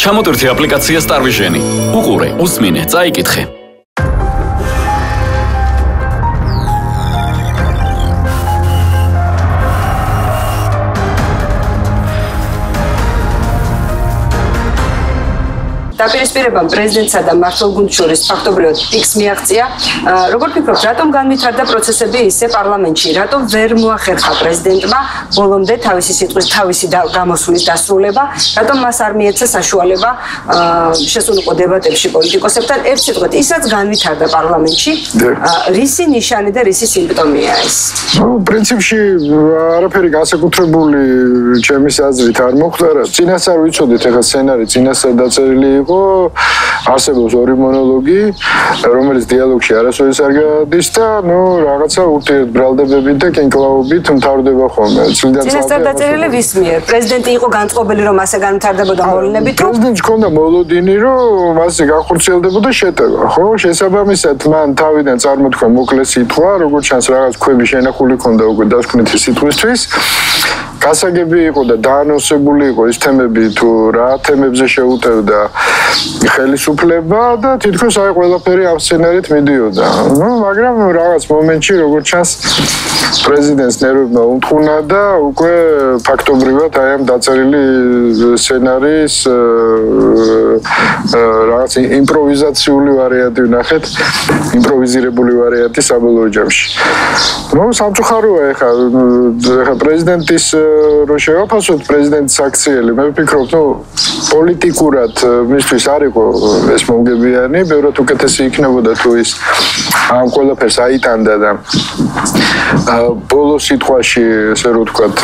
ჩამოტვირთი აპლიკაცია Star Vision-ი. უყურე, უსმინე, წაიკითხე. დაპირისპირებამ პრეზიდენტსა და მმართველგუნდს შორის ფაქტობრივად პიკს მიაღწია. Როგორ ფიქრობთ, რატომ განვითარდა პროცესები ისე პარლამენტში? რატომ ვერ მოახერხა პრეზიდენტმა ბოლომდე თავისი სიტყვის თავისი გამოსვლის დასრულება? რატომ მას არ მიეცა საშუალება შესულიყო დებატებში პოლიტიკოსებთან? ერთ სიტყვით, ისაც განვითარდა პარლამენტში. რისი ნიშანი და რისი სიმპტომია ეს? პრინციპში არაფერი განსაკუთრებული ჩემის აზრით არ მოხდა. წინასწარ ვიცოდით, ეხლა სცენარი წინასწარ დაწერილი იყო. არსებობს ორი მონოლოგი, რომელიც დიალოგში არასოდეს არ გადის და რაღაცა ურთიერთბრალდებებით და კენკლაობით მთავრდება ხოლმე. წინასწარ დაწერილი ვის მიერ? პრეზიდენტი იყო განწყობილი, რომ ასე განვითარდებოდა მოვლენები თუ? პრეზიდენტს ჰქონდა მოლოდინი, რომ მასზე განხორციელდებოდა შეტევა, ხო? შესაბამისად, მან თავიდან წარმოთქვა მოკლე სიტყვა, როგორც ჩანს რაღაც ქვები შენახული ჰქონდა უკვე დასკვნითი სიტყვისთვის. გასაგები იყო და დაანონსებული იყო ის თემები თუ რა თემებზე შეუტევდა ხელისუფლება და თითქოს აი ყველაფერი ამ სცენარით მიდიოდა. მაგრამ რაღაც მომენტში როგორც ჩანს პრეზიდენტს ნერვებმა უთხოვნა და უკვე ფაქტობრივად აი ამ დაწერილი სცენარის რაღაც იმპროვიზაციული ვარიანტი ვნახეთ, იმპროვიზირებული ვარიანტი საბოლოო ჯამში. სამწუხაროა ეხლა პრეზიდენტის რო შევაფასოთ პრეზიდენტის აქციელი, მე ვფიქრობ, პოლიტიკურად მისთვის არ იყო ეს მომგებიანი, ბევრად უკეთესი იქნებოდა თუ ის ამ ყველაფერს აიტანდა და ბოლო სიტყვაში, ესე რომ ვთქვათ,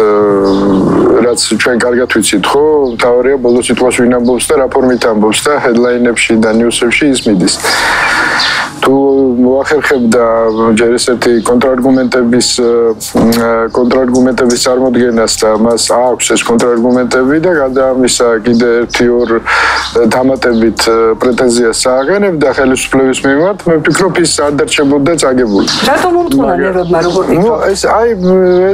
რაც ჩვენ კარგად ვიცით, ხო, მთავარია ბოლო სიტყვას ვინ ამბობს და რა ფორმით ამბობს და ჰედლაინებში და ნიუსებში ის მიდის. თუ მოახერხებდა ჯერ ესეთი კონტრარგუმენტების წარმოდგენას და მას აქვს ეს კონტრარგუმენტები და გარდა ამისა კიდე ერთი-ორ დამატებით პრეტენზიას ააღენებდა ხელისუფლების მიმართ, მე ვფიქრობ ის არ დარჩებოდა წაგებული. რატომ უთხოვნა ნერვებმა როგორ ფიქრობ?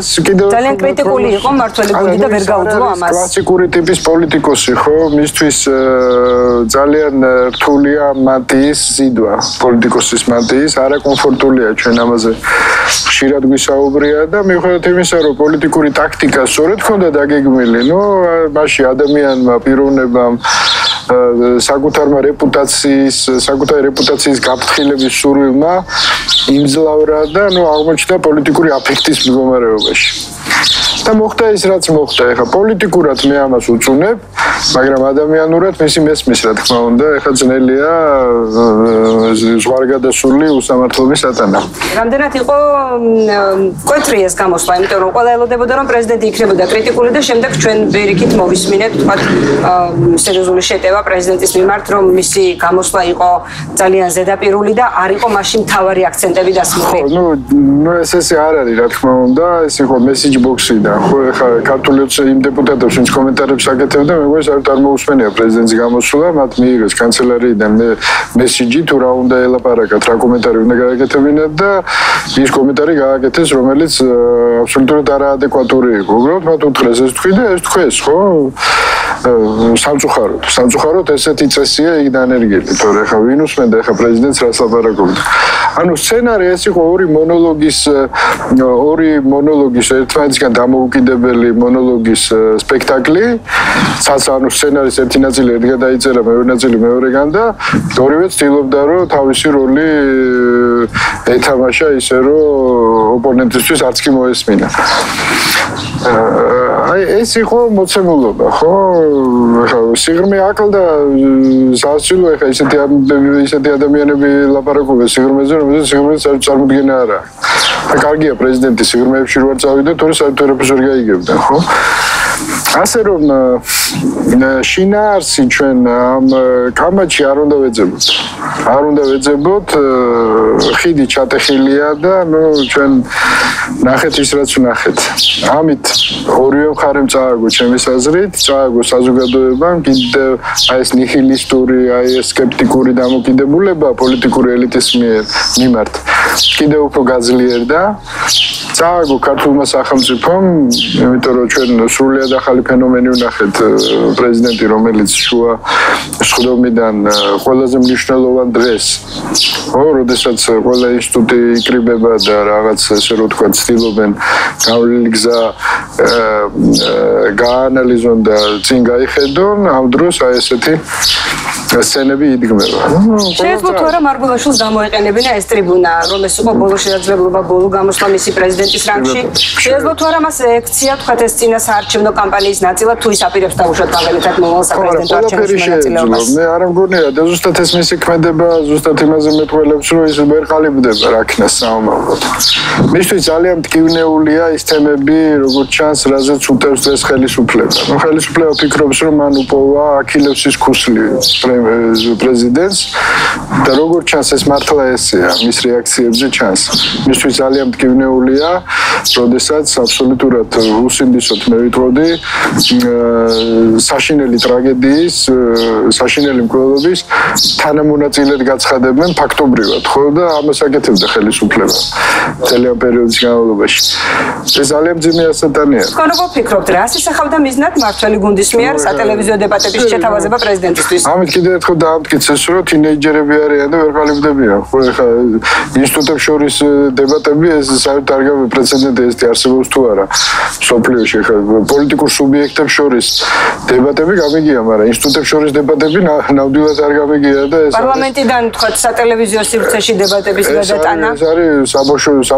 ეს კიდევ ძალიან კრიტიკული იყო მმართველი გუნდი და ვერ გაუძლო ამას. კლასიკური ტიპის პოლიტიკოსი ხო, მისთვის ძალიან რთულია მანტიის ზიდვა, პოლიტიკოსის მანტიის, არაკომფორტულია ჩვენ ამაზე ხშირად გვისაუბრია და მიუხედავად იმისა, რომ პოლიტიკური ტაქტიკა სწორედ ჰქონდა დაგეგმილი, მასში ადამიანმა, პიროვნებამ საკუთარი რეპუტაციის გაფრთხილების სურვილმა იმძლავრა და აღმოჩნდა პოლიტიკური აფექტის მდგომარეობაში. და მოხდა ის რაც მოხდა. ეხლა პოლიტიკურად მე ამას უწუნებ, მაგრამ ადამიანურად მისი მესმის რა თქმა უნდა, ეხლა ძნელია ზღვარგადასული უსამართლობის სატანა. რამდენად იყო მკვეთრი ეს გამოსვლა, იმიტომ რომ ყველა ელოდებოდა რომ პრეზიდენტი იქნებოდა კრიტიკული და შემდეგ ჩვენ ვერიქით მოვისმინეთ, თქვათ, სერიოზული შეტევა პრეზიდენტის მიმართ, რომ მისი გამოსვლა იყო ძალიან ზედაპირული და არ იყო მაშინ მთავარი აქცენტები დასმული. ესე არ არის რა თქმა უნდა, ეს იყო message box-ი და ხო ეხლა ქართული იმ დეპუტატებს ვინც კომენტარებს აკეთებდა, მე მგონი საერთოდ არ მოусმენია პრეზიდენტის გამოსვლა, მათ მიიღეს კანცელარიიდან მესიჯი თუ რა უნდა ელაპარაკათ, რა კომენტარი უნდა გააკეთებინათ და ის კომენტარი გააკეთეს, რომელიც აბსოლუტურად არაადეკვატური იყო. უბრალოდ მათ უთხრეს ეს თქვი და ეს თქვეს, ხო? სამწუხაროდ ესეთი წესია იქ დანერგილი, თორე ეხლა ვინ უსმენდა ეხლა პრეზიდენტს რას ლაპარაკობდა. ანუ სცენარი ეს იყო ორი მონოლოგის ერთმანეთისგან დამოუკიდებელი მონოლოგის სპექტაკლი. ანუ სცენარის ერთი ნაწილი ერთ გადაიწერა, მეორე ნაწილი მეორეგან და ორივე ცდილობდა რომ თავისი როლი ეთამაშა ისე რომ ოპონენტისთვის არც კი მოესმინა. ეს იყო მოცემულობა, ხო? სიღრმე აკლდა სასწავლო ეხა ისეთი ადამიანები ლაპარაკობენ სიღრმეზე, რომელზეც სიღრმეც წარმოდგენა არა. კარგია პრეზიდენტი სიღრმეებში რო არ წავიდა, თორე საერთოდ არაფერს ვერ გაიგებდა, ხო? ასე რომ შინაარსი ჩვენ ამ კამათში არ უნდა ვეძებოთ. არ უნდა ვეძებოთ, ხიდი ჩატეხილია და ჩვენ ნახეთ ის რაც ვნახეთ. ამით ორივე მხარემ წააგო ჩემის აზრით, წააგო საზოგადოებამ, კიდევ აი ეს ნიჰილისტური, აი ეს სკეპტიკური დამოკიდებულება პოლიტიკური ელიტის მიმართ კიდევ უფრო გაძლიერდა წააგო ქართულმა სახელმწიფომ, იმიტომ რომ ჩვენ სრულიად ახალი ფენომენი ვნახეთ პრეზიდენტი, რომელიც შუა სხდომიდან ყველაზე მნიშვნელოვან დღეს, როდესაც ყველა ინსტიტუტი იკრიბება და რაღაც ესე რომ თქვა ცდილობენ გავლილი გზა გაანალიზონ და წინ გაიხედონ, ამ დროს აი ესეთი სცენები იდგმება. შეიძლება თუ არა მარგულაშვილს გამოეყენებინა ეს ტრიბუნა, რომ ეს იყო ბოლო შესაძლებლობა ბოლო გამოსვლა მისი პრეზიდენტის რანგში. შეიძლება თუ არა მას ექცია თქვათ ეს წინა საარჩევნო კამპანიის ნაწილად თუ ის აპირებს დაუშვათ მაგალითად მოვალ საპრეზიდენტო არჩევნებში მონაწილეობას. მე არ მგონია და ზუსტად ეს მისი ქმედება ზუსტად იმაზე მეტყველებს რომ ის ვერ ყალიბდება რა ქნას საომავლოდ. მისთვის ძალიან მტკივნეულია ის თემები, როგორც ჩანს, რაზეც უტევს დღეს ხელისუფლება. ნუ ხელისუფლება ფიქრობს რომ მან უპოვა აქილევსის ქუსლი პრეზიდენტს და როგორც ჩანს ეს მართლა ესეა, მის რეაქციებზე ჩანს. მისთვის ძალიან მტკივნეულია, როდესაც აბსოლუტურად უსინდისოდ მე ვიტყოდი საშინელი ტრაგედიის, საშინელი მკვლელობის თანამონაწილედ გაცხადებენ ფაქტობრივად, ხო და ამას აკეთებდა ხელისუფლება ძალიან პერიოდის განმავლობაში. ეს ძალიან მძიმე ასატანია. თქვენ როგორ ფიქრობთ, რას ისახავდა მიზნად მართველი გუნდის მიერ სატელევიზიო დებატების შეთავაზება პრეზიდენტისთვის? ამით კიდევ ერთხელ დაამტკიცეს, რომ თინეიჯერები არიან და ვერ ყალიბდებიან. ხო, ეხლა ინსტიტუტებს შორის დებატები ეს საერთოდ არ პრეცედენტი ეს არსებობს თუ არა. სოფლიოში ეხლა პოლიტიკურ სუბიექტებს შორის დებატები გამიგია, მაგრამ ინსტიტუტებს შორის დებატები ნამდვილად არ გამიგია და ეს პარლამენტიდან თქვათ სატელევიზიო სივრცეში დებატების გადატანა. ეს არის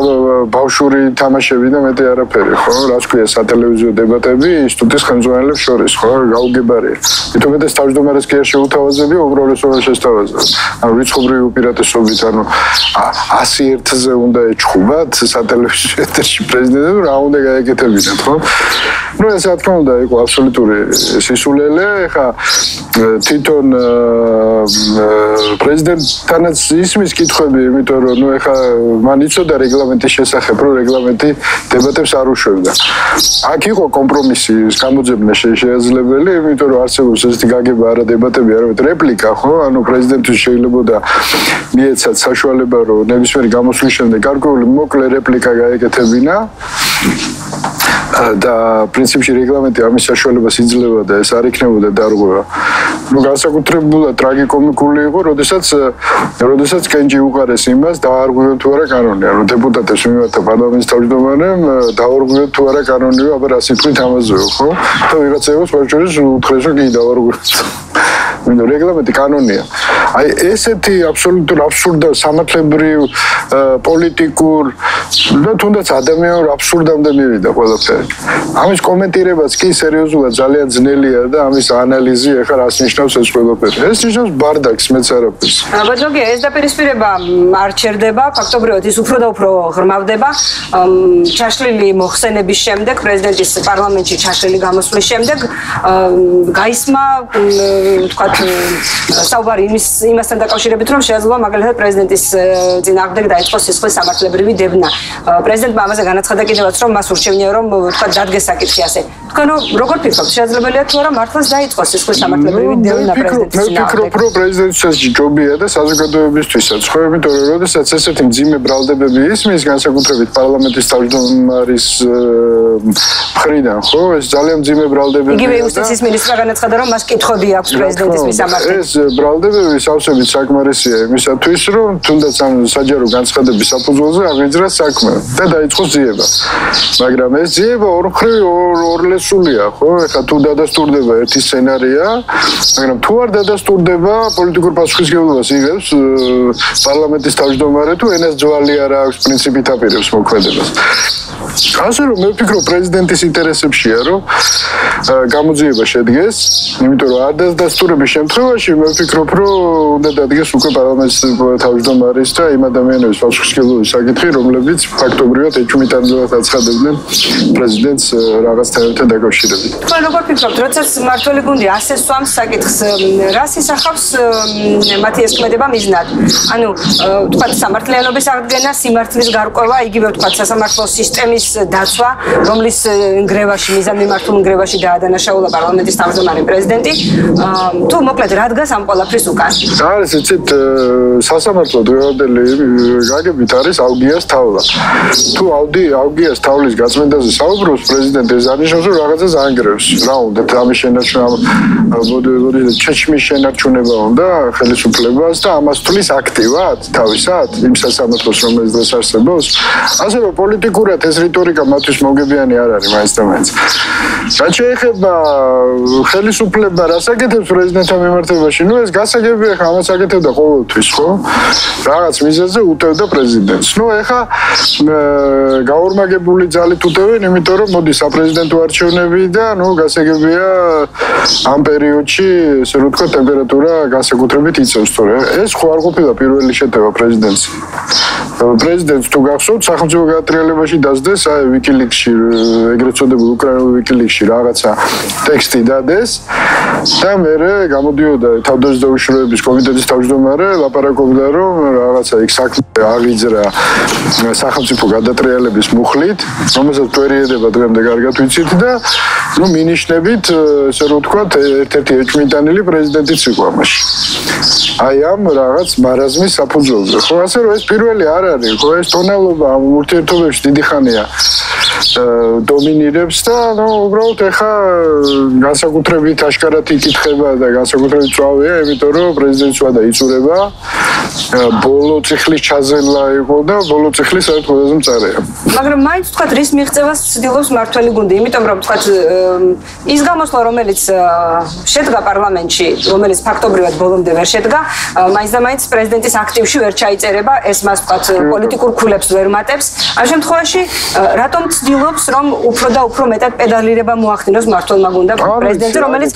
ბავშვური თამაშები და მეტი არაფერი, ხო? რაც ქვია სატელევიზიო დებატები ინსტიტუტის ხელმძღვანელებს შორის, ხო? გაუგებარია. თუმცა ეს თავმჯდომარეს კი არ შეუთავაზებია, უბრალოდ შესთავაზა. ანუ რიცხობრივი უპირატესობით, ანუ 101-ზე უნდა ეჩხუბათ სატელევიზიო ეთერში პრეზიდენტი, რა უნდა გაეკეთებინათ, ხო? ნუ ეს რა თქმა უნდა იყო აბსოლუტური სისულელე, ხა თვითონ პრეზიდენტთანაც ისმის კითხვები, იმიტომ რომ ნუ ეხა მან იცოდა რეგლამენტის შესახებ, რომ რეგლამენტი დებატებს არ უშვებდა. აქ იყო კომპრომისის გამოძებნა შესაძლებელი, იმიტომ რომ არსებობს ესეთი გაგება არა დებატები, არამედ რეპლიკა, ხო? ანუ პრეზიდენტის შეიძლება მიეცათ საშუალება, რომ ნებისმიერი გამოსვლის შემდეგ გარკვეული მოკლე რეპლიკა გაეკეთებინა. და პრინციპში რეგლამენტი ამის საშუალებას იძლევა და ეს არ იქნებოდა დარღვევა. ნუ განსაკუთრებულად ტრაგიკომიკული იყო, როდესაც კენჭი უყარეს იმას დაარღვევენ თუ არა კანონი. ანუ დეპუტატებს მიმართა პარლამენტის თავმჯდომარემ დაარღვევენ თუ არა კანონი, აბა რა სიტყვით ამაზეო, ხო? და ვიღაცაებს ვაჭრებს უთხრეს რომ კი დაარღვევთ. ნუ რეგლამენტი კანონია. აი ესეთი აბსოლუტურ აბსურდ სამართლებრივ პოლიტიკურ და თუნდაც ადამიანურ აბსურდამდე მივიდა ყველაფერი. ამის კომენტირებაც კი სერიოზულად ძალიან ძნელია და ამის ანალიზი ახლა რას ნიშნავს ეს ყველაფერი. ეს ნიშნავს ბარდაკს, მეც არაფერს. ბატონო, ეს დაპირისპირება არ ჩერდება, ფაქტობრივად ის უფრო და უფრო ღრმავდება. ჩაშლილი მოხსენების შემდეგ, პრეზიდენტის პარლამენტში ჩაშლილი გამოსვლის შემდეგ, გაისმა თქვა საუბარი იმასთან დაკავშირებით, რომ შეიძლება მაგალითად პრეზიდენტის წინააღმდეგ დაიწყოს სისხლის სამართლებრივი დევნა. პრეზიდენტმა ამაზე განაცხადა კიდევაც, რომ მას ურჩევნია, რომ თქვა დადგეს საკითხი ასე. თქვენ როგორ ფიქრობთ, შესაძლებელია თუ არა მართლაც დაიწყოს სისხლის სამართლებრივი დევნა პრეზიდენტის წინააღმდეგ? მე ვფიქრობ, რომ პრეზიდენტსაც ჯობია და საზოგადოებისთვისაც, ხო, იმიტომ რომ როდესაც ესეთი მძიმე ბრალდებები ისმის, განსაკუთრებით პარლამენტის თავმჯდომარის მხრიდან, ხო, ეს ძალიან მძიმე ბრალდებებია. იგივე იუსტიციის მინისტრმა განაცხადა, რომ მას კითხვები აქვს პრეზიდენტის მისამართი. ეს ბრალდებები სავსებით საკმარისია იმისათვის, რომ თუნდაც ამ საჯარო განცხადების საფუძველზე აღიძრას საქმე და დაიწყოს ძიება. მაგრამ ეს ძიება ორლესულია, ხო? ეხლა თუ დადასტურდება ერთი სცენარია, მაგრამ თუ არ დადასტურდება, პოლიტიკურ პასუხისმგებლობას იღებს პარლამენტის თავმჯდომარე თუ ენას ძვალი არ აქვს პრინციპით აპირებს მოქმედებას. ასე რომ მე ვფიქრობ პრეზიდენტის ინტერესებშია, რომ გამოძიება შედგეს, იმიტომ რომ არ დადასტურების შემთხვევაში მე ვფიქრობ, რომ უნდა დადგეს უკვე პარლამენტის თავმჯდომარის და იმ ადამიანების პასუხისმგებლობის საკითხი, რომლებიც ფაქტობრივად ეჭვმიტანილად აცხადებდნენ პრეზიდენტს რაღაც თემებთან დაკავშირებით. თქვენ როგორ ფიქრობთ, როდესაც მართველი გუნდი ასე სვამს საკითხს, რას ისახავს მათი ეს ქმედება მიზნად? ანუ თქვა სამართლიანობის აღდგენა, სიმართლის გარკვევა, იგივე თქვა სასამართლო სისტემის დაცვა, რომლის ნგრევაში, მიზანმიმართულ ნგრევაში დაადანაშაულა პარლამენტის თავმჯდომარე პრეზიდენტი, თუ მოკლედ რა დგას ამ ყველაფრის უკან? არის იცით სასამართლო დღევანდელი გაგებით არის აუგიას თავლა. თუ აუგიას თავლის გაწმენდაზე საუბრობს პრეზიდენტი ეს არნიშნავს რომ რაღაცას ანგრევს. რა უნდა ამის შენარჩუნება ჩეჩმის შენარჩუნება უნდა ხელისუფლებას და ამას თulis აქტივად თავისად იმ სასამართლოს რომელიც დღეს არსებობს. ასე რომ პოლიტიკურად ეს რიტორიკა მათთვის მოგებიანი არ არის მაინც და მაინც. რაც შეეხება ხელისუფლება რას აკეთებს პრეზიდენტთან მიმართებაში, ნუ ეს გასაგებია ხა ამას აკეთებდა ყოველთვის, ხო? რაღაც მიზეზზე უტევდა პრეზიდენტს. ნუ ეხა გაორმაგებული ძალით უტევენ, იმიტომ რომ მოდი საპრეზიდენტო არჩევნები და ნუ გასაგებია ამ პერიოდში, ესე რომ თქვა, ტემპერატურა განსაკუთრებით იწევს, თორე ეს ხო არ ყოფილა პირველი შეტევა პრეზიდენტს. პრეზიდენტს თუ გახსოვთ, სახელმწიფო გაატრიალებაში დასდეს აი ვიკილიკსში, ეგრეთ წოდებულ უკრაინულ ვიკილიკსში რაღაცა ტექსტი დადეს და მერე გამოდიოდა თავდაცვის კომიტეტის თავმჯდომარე, ლაპარაკობდა რომ რაღაცა იქ საქმე აღიძრა სახელმწიფო გადატრიალების მუხლით, რომელსაც პერიოდება დღემდე კარგად ვიცით და ნუ მინიშნებით, ესე რომ ვთქვათ, ერთ-ერთი ეჭვმიტანილი პრეზიდენტიც იყო ამაში. აი ამ რაღაც მარაზმის საფუძველზე. ხო, ასე რომ ეს პირველი არ არის, ხო, ეს ტონალობა ამ ურთიერთობებში დიდი ხანია დომინირებს და ნუ უბრალოდ ეხა განსაკუთრებით აშკარად იკითხება და განსაკუთრებით წვავია, იმიტომ რომ პრეზიდენტს ვადა იწურება, ბოლო წიხლის ჩაზელა იყო და ბოლო წიხლი საერთოდ ყველაზე მწარეა. მაგრამ მაინც თქვათ რის მიღწევას ცდილობს მართველი გუნდი, იმიტომ რომ თქვათ ის გამოსვლა რომელიც შედგა პარლამენტში, რომელიც ფაქტობრივად ბოლომდე ვერ შედგა, მაინც და მაინც პრეზიდენტის აქტივში ვერ ჩაიწერება, ეს მას თქვათ პოლიტიკურ ქულებს ვერ მატებს. ამ შემთხვევაში რატომ ცდილობს რომ უფრო და უფრო მეტად პედალირება მოახდინოს მმართველმა გუნდმა პრეზიდენტზე, რომელიც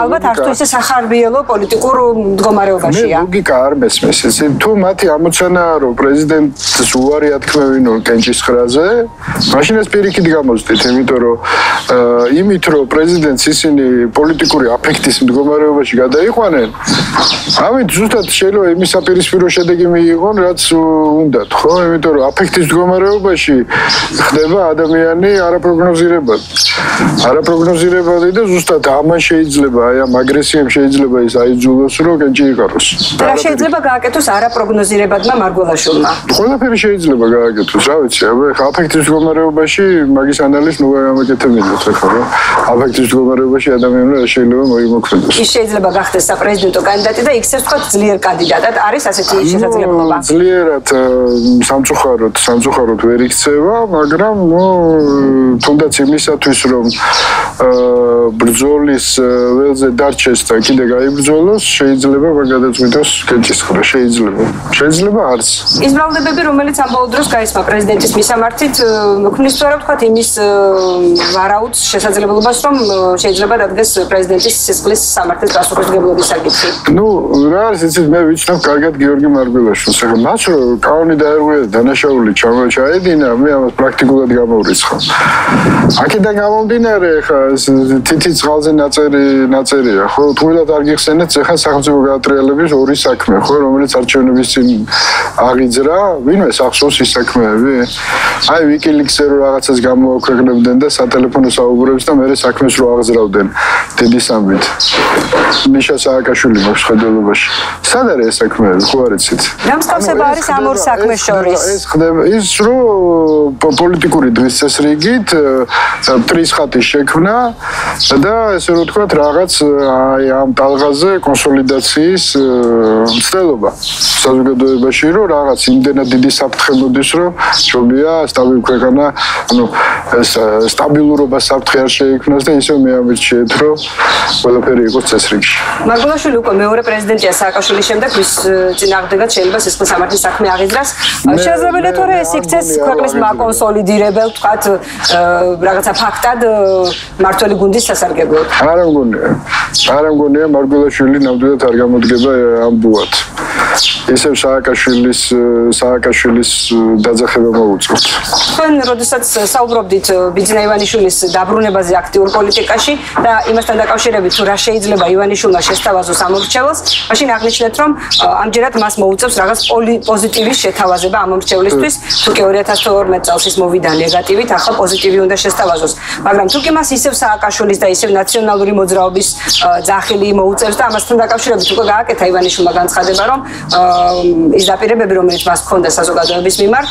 ალბათ არც თუ ისე სახარბიელო პოლიტიკურ მდგომარეობაშია. მე ლოგიკა არ მესმის, თუ მათი ამოცანაა რომ პრეზიდენტს უარი ათქმევინო კენჭისყრაზე, მაშინ ეს პირიქით გამოსდით, იმიტომ რომ იმით რომ პრეზიდენტს ისინი პოლიტიკური აფექტის მდგომარეობაში გადაიყვანენ, ამით ზუსტად შეიძლება იმის საპირისპირო შედეგი მიიღონ, რაც უნდათ, ხო? იმიტომ რომ აფექტის მდგომარეობაში ხდება ადამიანი არაპროგნოზირებადი და ზუსტად ამან შეიძლება, აი ამ აგრესიამ შეიძლება ის აიძულოს, რომ კენჭი იყაროს. რა შეიძლება გააკეთოს არაპროგნოზირებადმა მარგველაშვილმა? ყველაფერი შეიძლება გააკეთოს, რა ვიცი, აბა აფექტის მდგომარეობაში მაგის ანალიზს ნუ გამაკეთებინოთ, ხო? აფექტის მდგომარეობაში ადამიანმა შეიძლება მოიმოქმედოს. ის შეიძლება გახდეს საპრეზიდენტო კანდიდატი და იქცეს თქვა ძლიერ კანდიდატად, არის ასეთი შესაძლებლობა? ძლიერად სამწუხაროდ ვერ იქცევა, მაგრამ თუნდაც იმისათვის რომ ბრძოლის ველზე დარჩეს და კიდე გაიბრძოლოს, შეიძლება გადაწყვიტოს კენჭისყრა, შეიძლება არც. ის ბრალდებები, რომელიც ამ ბოლო დროს გაისმა პრეზიდენტის მისამართით, ქმნის თუ არა ვთქვათ იმის ვარაუდს შესაძლებლობას, რომ შეიძლება დადგეს პრეზიდენტის სისხლის სამართლის პასუხისმგებლობის საკითხი. ნუ რა არის იცით, მე ვიცნობ კარგად გიორგი მარგველაშვილს, ახლა მას რომ კანონი დაერღვია დანაშაული ჩაედინა, მე ამას პრაქტიკულად გამოვრიცხავ. აქედან გამომდინარე, ხა თითი წყალზე ნაწერია, ხო, თუილად არ გიხსენეთ, ხა სახელმწიფო გაატრიალების ორი საქმე, ხო, რომელიც არჩევნების წინ აღიძრა, ვინმე სახსოვს ის საქმეები? აი ვიკილიკსზე რომ რაღაცას გამოაქვეყნებდნენ და სატელეფონო საუბრებს და მერე საქმეს რო აღზრავდნენ დიდი სამბით. მიშა სააკაშვილი მაქვს ხედველობაში. სად არის ეს საქმეები, ხო არ იცით? რა მსგავსება არის ამ ორ საქმეს შორის? ეს ხდება ის რომ პოლიტიკური დღის წესრიგით მტრის ხატის შექმნა და ესე რომ ვთქვათ რაღაც აი ამ ტალღაზე კონსოლიდაციის მცდელობა საზოგადოებაში, რომ რაღაც იმდენად დიდი საფრთხე მოდის, რომ ჯობია სტაბილურობა, სტაბილურობა საფრთხე არ შეიქმნას და ისევ მე ამირჩიეთ, რომ ყველაფერი იყოს წესრიგში. მარგველაშვილი უკვე მეორე პრეზიდენტია სააკაშვილის შემდეგ, ვის წინააღმდეგაც შეიძლება სისხლის სამართლის საქმე აღიძრას. შესაძლებელია თორე ეს იქცეს ქვეყნის მაკონსოლიდირებელ, ვთქვათ, რაღაცა ფაქტად მართველი გუნდის სასარგებლოდ. არ მგონია მარგველაშვილი ნამდვილად არ გამოდგება ამ ბუად. ისევ სააკაშვილის დაძახება მოუწევთ. თქვენ როდესაც საუბრობდით ბიძინა ივანიშვილის დაბრუნებაზე აქტიურ პოლიტიკაში და იმასთან დაკავშირებით თუ რა შეიძლება ივანიშვილმა შესთავაზოს ამორჩევლს, მაშინ აღნიშნეთ, რომ ამჯერად მას მოუწევს რაღაც პოზიტივის შეთავაზება ამორჩევლისთვის, თუ კი 2012 წელს ის მოვიდა ნეგატივით, ახლა პოზიტივი უნდა შესთავაზოს. მაგრამ თუ კი მას ისევ სააკაშვილის და ისევ ნაციონალური მოძრაობის ძახილი მოუწევს და ამასთან დაკავშირებით უკვე გააკეთა ივანიშვილმა განცხადება, რომ ის დაპირებები, რომელიც მას ჰქონდა საზოგადოების მიმართ,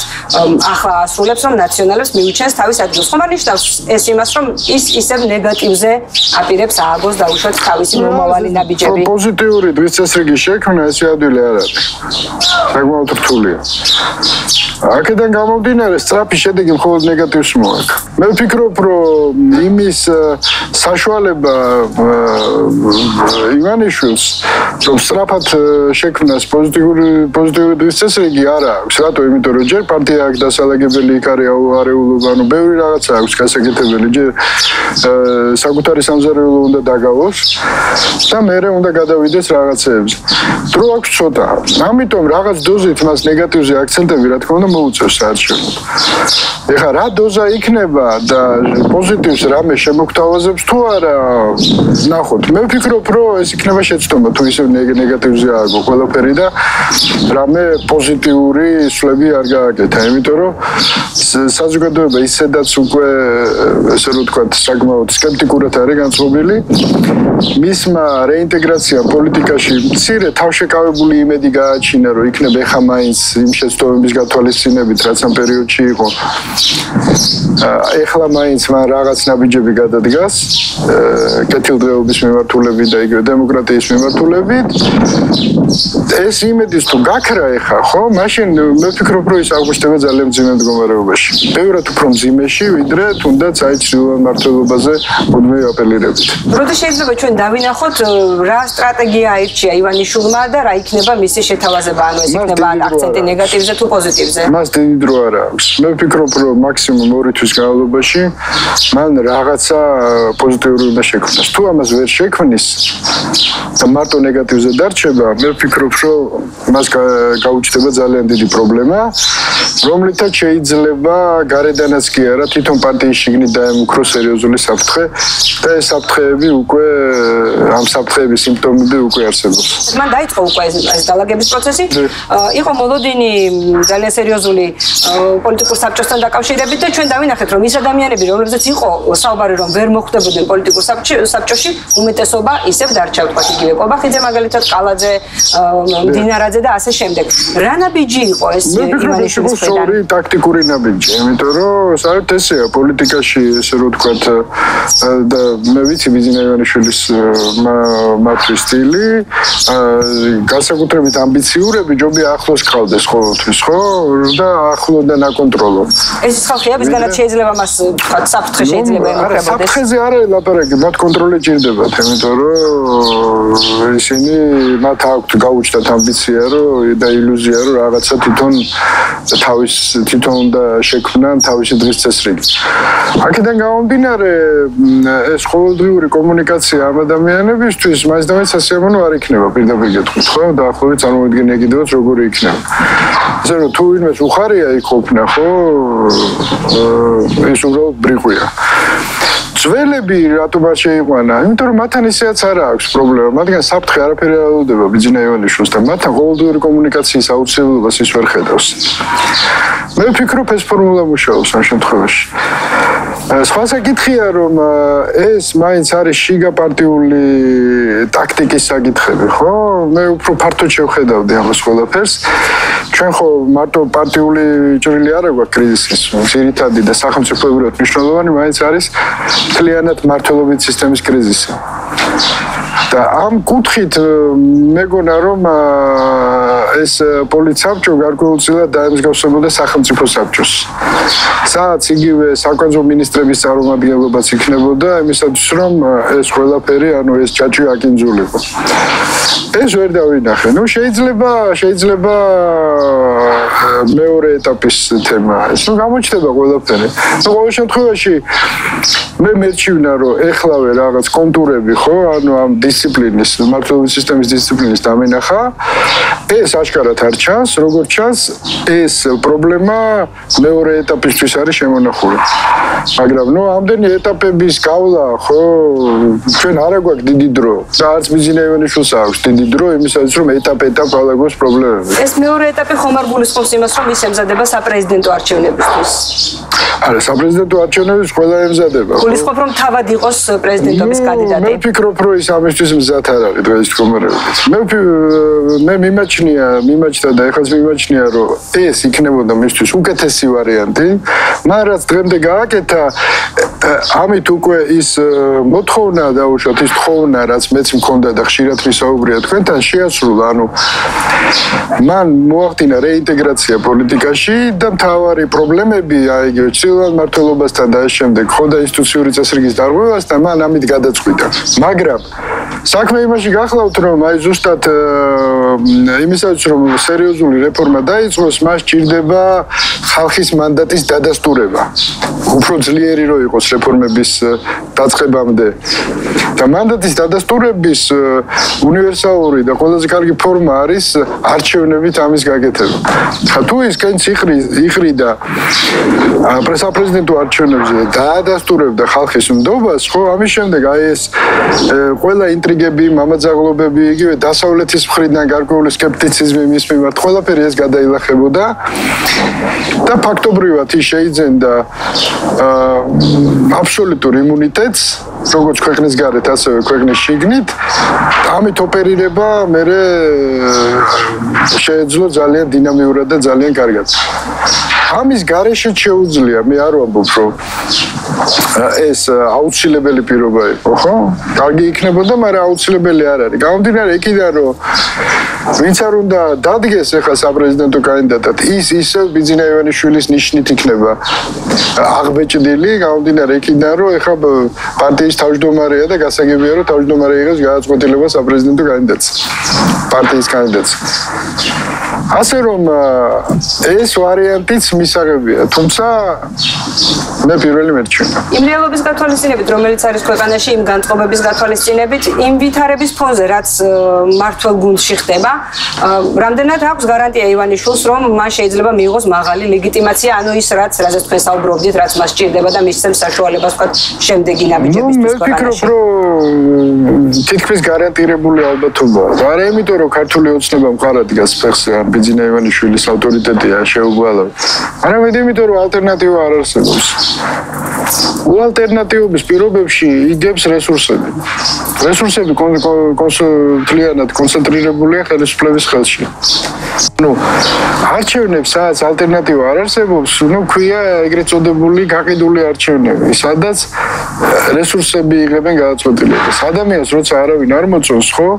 ახლა ასრულებს, რომ ნაციონალებს მიუჩენს თავის ადგილს. ხომ არ ნიშნავს ეს იმას, რომ ის ისევ ნეგატივზე აპირებს ააგოს დაუშვათ თავისი მომავალი ნაბიჯები? პოზიტიური დღის წესრიგის შექმნა ეს ადვილი არ არის. საკმაოდ რთულია. აქედან გამომდინარე, სწრაფი შედეგი მხოლოდ ნეგატივს მოაქვს. მე ვფიქრობ, რომ იმის საშუალება ივანიშვილს, რომ სწრაფად შექმნას პოზიტიური დღის წესრიგი არ აქვს. რატო? იმიტომ რომ ჯერ პარტია აქვს დასალაგებელი, იქ არის არეულობა, ანუ ბევრი რაღაცა აქვს გასაკეთებელი. ჯერ საკუთარი სამზარეულო უნდა დაგავოს და მერე უნდა გადავიდეს რაღაცეებზე. დრო აქვს ცოტა. ამიტომ რაღაც დოზით მას ნეგატივზე აქცენტები რა თქმა უნდა მოუწევს საარჩევნოდ. ეხლა რა დოზა იქნება და პოზიტივს რამე შემოგთავაზებს თუ არა, ნახოთ. მე ვფიქრობ, რომ ეს იქნება შეცდომა თუ ისე ნეგატივზე ააგო ყველაფერი და რამე პოზიტიური სვლები არ გააკეთა, იმიტომ რომ საზოგადოება ისედაც უკვე ესე რომ ვთქვათ, საკმაოდ სკეპტიკურად არის განწყობილი. მისმა რეინტეგრაციამ პოლიტიკაში მცირე თავშეკავებული იმედი გააჩინა, რომ იქნება ეხა მაინც იმ შეცდომების გათვალისწინებით, რაც ამ პერიოდში იყო. ეხლა მაინც მან რაღაც ნაბიჯები გადადგას კეთილდღეობის მიმართულებით და იგივე დემოკრატიის მიმართულებით. ეს იმედის თუ გაქრა ეხა, ხო, მაშინ მე ვფიქრობ, რომ ის აღმოჩნდება ძალიან მძიმე მდგომარეობაში. ბევრად უფრო მძიმეში, ვიდრე თუნდაც აი ჩრდილოეთ მმართველობაზე მუდმივი აპელირებით. როდის შეიძლება ჩვენ დავინახოთ რა სტრატეგია აირჩია ივანიშვილმა და რა იქნება მისი შეთავაზება, ანუ ეს იქნება აქცენტი ნეგატივზე თუ პოზიტივზე? მას დიდი დრო არ აქვს. მე ვფიქრობ, რომ მაქსიმუმ 2 თვის განმავლობაში მან რაღაცა პოზიტიური უნდა შექმნას. თუ ამას ვერ შექმნის და მარტო ნეგატივზე დარჩება, მე ვფიქრობ, რომ მას გაუჩნდება ძალიან დიდი პრობლემა, რომლითაც შეიძლება გარედანაც კი არა თვითონ პარტიის შიგნით დაემუქროს სერიოზული საფრთხე და ეს საფრთხეები უკვე ამ საფრთხეების სიმპტომები უკვე არსებობს. მან დაიწყო უკვე ეს დალაგების პროცესი. იყო მოლოდინი ძალიან სერიოზული პოლიტიკურ საბჭოსთან დაკავშირებით და ჩვენ დავინახეთ, რომ ის ადამიანები, რომლებზეც იყო საუბარი, რომ ვერ მოხვდებოდნენ პოლიტიკურ საბჭოში, უმეტესობა ისევ დარჩა, ვთქვათ, იგივე კობახიძე, მაგალითად, კალაძე, მდინარაძე და ასე შემდეგ. რა ნაბიჯი იყო ეს ივანიშვილის მხრიდან? სწორი ტაქტიკური ნაბიჯი, იმიტომ რომ საერთოდ ესეა პოლიტიკაში, ესე რომ ვთქვათ, და მე ვიცი ბიძინა ივანიშვილის მართვის სტილი, განსაკუთრებით ამბიციურები ჯობია ახლოს ყავდეს ყოველთვის, ხო? და ახლო და ნაკონტროლო. ეს ხალხია, ვისგანაც შეიძლება მას ვთქვათ, საფრთხე შეიძლება ემუქრებოდეს. საფრთხეზე არ არის ლაპარაკი, მათ კონტროლი ჭირდებათ, იმიტომ რომ ისინი მათ აქვთ გაუჩნდათ ამბიცია, და ილუზია, რომ რაღაცა თვითონ უნდა შექმნან თავისი დღის წესრიგი. აქედან გამომდინარე, ეს ყოველდღიური კომუნიკაცია ამ ადამიანებისთვის მაინც და მაინც სასიამოვნო არ იქნება, პირდაპირ გეტყვით, ხო? დაახლოებით წარმოიდგინე კიდევაც როგორი იქნება. ესე რომ თუ ვინმეს უხარია იქ ყოფნა, ხო? ეს უბრალოდ ბრიყვია. ძველები რატომ არ შეიყვანა? იმიტომ რომ მათთან ისეაც არ აქვს პრობლემა, მათგან საფრთხე არაფერი არ ელოდება ბიძინა ივანიშვილს და მათთან ყოველდღიური კომუნიკაციის აუცილებლობას ის ვერ ხედავს. მე ვფიქრობ, ეს ფორმულა მუშაობს ამ შემთხვევაში. სხვა საკითხია, რომ ეს მაინც არის შიგა პარტიული ტაქტიკის საკითხები, ხო? მე უფრო ფართოდ შევხედავდი ამას ყველაფერს. ჩვენ ხო მარტო პარტიული ჭრილი არ აქვს კრიზისის, ძირითადი და სახელმწიფოებრივად მნიშვნელოვანი მაინც არის მთლიანად მმართველობის სისტემის კრიზისი. და ამ კუთხით მეგონა რომ ეს პოლიცსაბჭო გარკვეულწილად დაემსგავსებოდა სახელმწიფო საბჭოს. სადაც იგივე საკვანძო მინისტრების წარმომადგენლობაც იქნებოდა, იმისათვის რომ ეს ყველაფერი, ანუ ეს ჭაჭი აკინძულიყო. ეს ვერ დავინახე. ნუ შეიძლება მეორე ეტაპის თემა. ეს გამოჩნდება ყველაფერი. ნუ ყოველ შემთხვევაში მე მერჩივნა რომ ეხლავე რაღაც კონტურები ხო, ანუ ამ დისციპლინის, მმართველობის სისტემის დისციპლინის დამინახა. ეს აშკარად არ ჩანს, როგორც ჩანს, ეს პრობლემა მეორე ეტაპისთვის არის შემონახული. მაგრამ ნუ ამდენი ეტაპების გავლა ხო, ჩვენ არ აგვაქვს დიდი დრო. და არც ბიზნესმენებს აქვს დიდი დრო იმისათვის რომ ეტაპ ალაგოს პრობლემები. ეს მეორე ეტაპი ხომ არ გულისხმობს იმას, რომ ის ემზადება საპრეზიდენტო არჩევნებისთვის? არა, საპრეზიდენტო არჩევნებისთვის ყველა ემზადება. გულისხმობ რომ თავად იყოს პრეზიდენტობის კანდიდატი. მე ვფიქრობ, რომ ის ამისთვის მზად არ არის დღეს თქმულებით. მე მიმაჩნდა და ეხლა მიმაჩნია, რომ ეს იქნებოდა მისთვის უკეთესი ვარიანტი, მაგრამ რაც დღემდე გააკეთა, ამით უკვე ის მოთხოვნა დაუშვათ, ის თხოვნა, რაც მეც მქონდა და ხშირად ვისაუბრია თქვენთან, შეასრულა, ანუ მან მოახდინა რეინტეგრაცია პოლიტიკაში და მთავარი პრობლემები, აი იგივე ცივილურ მმართველობასთან და ამ შემდეგ ხოდა ინსტიტუციური წესრიგის დარღვევასთან მან ამით გადაწყვიტა. მაგრამ საქმე იმაში გახლავთ, რომ აი ზუსტად იმისაც რომ სერიოზული რეფორმა დაიწყოს, მას ჭირდება ხალხის მანდატის დადასტურება. უფრო ძლიერი რო იყოს რეფორმების დაწყებამდე. და მანდატის დადასტურების უნივერსალური და ყველაზე კარგი ფორმა არის არჩევნებით ამის გაკეთება. ხა თუ ის კენც იხრიდა პრესაპრეზიდენტო არჩევნებზე დაადასტურებდა ხალხის ნდობას, ხო, ამის შემდეგ აი ეს ყველა ინტრიგები, მამაძაღლობები, იგივე დასავლეთის მხრიდან გარკვეული სკეპტიციზმი მის მიმართ, ყველაფერი ეს გადაილახებოდა და ფაქტობრივად ის შეიძენდა აბსოლუტურ იმუნიტეტს, როგორც ქვეყნის გარეთ, ასევე ქვეყნის შიგნით. ამით ოპერირება მე შეეძლო ძალიან დინამიურად და ძალიან კარგად. ამის გარეშე შეუძლია, მე არ ვამბობ, რომ ეს აუცილებელი პირობა იყო, ხო? კარგი იქნებოდა, მაგრამ აუცილებელი არ არის. გამომდინარე იქიდან, რომ ვინც არ უნდა დადგეს ახლა საპრეზიდენტო კანდიდატად, ის ისევ ბიძინა ივანიშვილის ნიშნით იქნება აღბეჭდილი, გამომდინარე იქიდან, რომ ახლა პარტიის თავმჯდომარეა და გასაგებია, რომ თავმჯდომარე იღებს გადაწყვეტილებას საპრეზიდენტო კანდიდატს, პარტიის კანდიდატს. ასე რომ ეს ვარიანტიც მისაღებია, თუმცა მე პირველი მერჩევნა. იმ რეალობის გათვალისწინებით, რომელიც არის ქვეყანაში, იმ განწყობების გათვალისწინებით, იმ ვითარების ფონზე, რაც მმართველ გუნდში ხდება, რამდენად აქვს გარანტია ივანიშვილს, რომ მან შეიძლება მიიღოს მაღალი ლეგიტიმაცია, ანუ ის რაზეც თქვენ საუბრობდით, რაც მას სჭირდება და მისცემს საშუალებას ვთქვათ შემდეგი ნაბიჯებისთვის ქვეყანაში. მე ვფიქრობ, რომ თითქმის გარანტირებული ალბათობაა. არა იმიტომ, რომ ქართული ოცნება მყარად დგას ფეხზე, ან ბიძინა ივანიშვილის ავტორიტეტია შეუგვალავი. არამედ იმიტომ, რომ ალტერნატივა არ არსებობს. ალტერნატივების პირობებში იგებს რესურსები. რესურსები კონცენტრირებულად კონცენტრირებულია ხელისუფლების ხელში. ნუ არჩევნებს, სადაც ალტერნატივა არ არსებობს, ნუ ქვია ეგრეთ წოდებული გაყიდული არჩევნები, სადაც რესურსები იღებენ გადაწყვეტილებას. ადამიანს როცა არავინ არ მოწონს, ხო,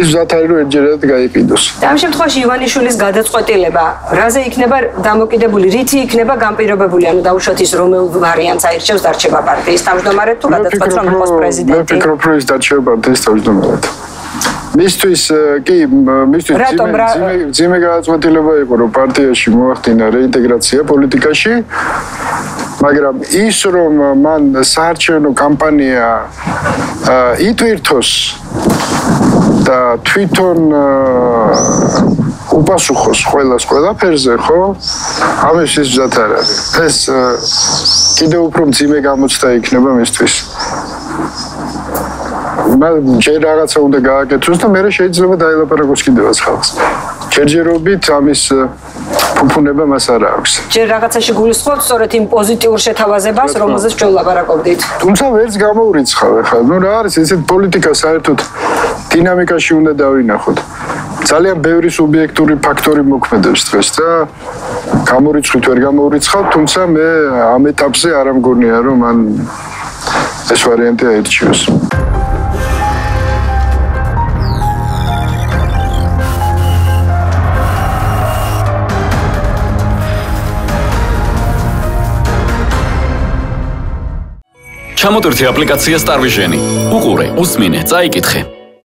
ის მზად არის რომ ერთჯერადად გაიყიდოს. და ამ შემთხვევაში ივანიშვილის გადაწყვეტილება, რაზე იქნება დამოკიდებული, რითი იქნება განპირობებული, ანუ დაუშვათ ის რომელ ვარიანტს აირჩევს დარჩება პარტიის თავმჯდომარედ თუ გადაწყვეტს რომ იყოს პრეზიდენტი. მე ვფიქრობ, რომ ის დარჩება პარტიის თავმჯდომარედ. მისთვის ძიმე გადაწყვეტილება იყო, რომ პარტიაში მოახდინა რეინტეგრაცია პოლიტიკაში, მაგრამ ის რომ მან საარჩევნო კამპანია იტვირთოს და თვითონ უპასუხოს ყველაფერზე, ხო? ამის ის მზად არ არის. ეს კიდევ უფრო მძიმე გამოცდა იქნება მისთვის. ჯერ რაღაცა უნდა გააკეთოს და მერე შეიძლება დაელაპარაკოს კიდევაც ხალხს. ჯერჯერობით ამის ფუფუნება მას არ აქვს. ჯერ რაღაცაში გულისხმობთ სწორედ იმ პოზიტიურ შეთავაზებას, რომელზეც ჩვენ ვლაპარაკობდით. თუმცა ვერც გამოურიცხავ ახლა. ნუ რა არის ესეთ პოლიტიკა საერთოდ დინამიკაში უნდა დავინახოთ. ძალიან ბევრი სუბიექტური ფაქტორი მოქმედებს დღეს და გამორიცხვით ვერ გამოურიცხავ, თუმცა მე ამ ეტაპზე არ ამგონია, რომ მან ეს ვარიანტი აირჩიოს. ჩამოტვირთი აპლიკაცია Star Vision-ი. უყურე, უსმინე, წაიკითხე.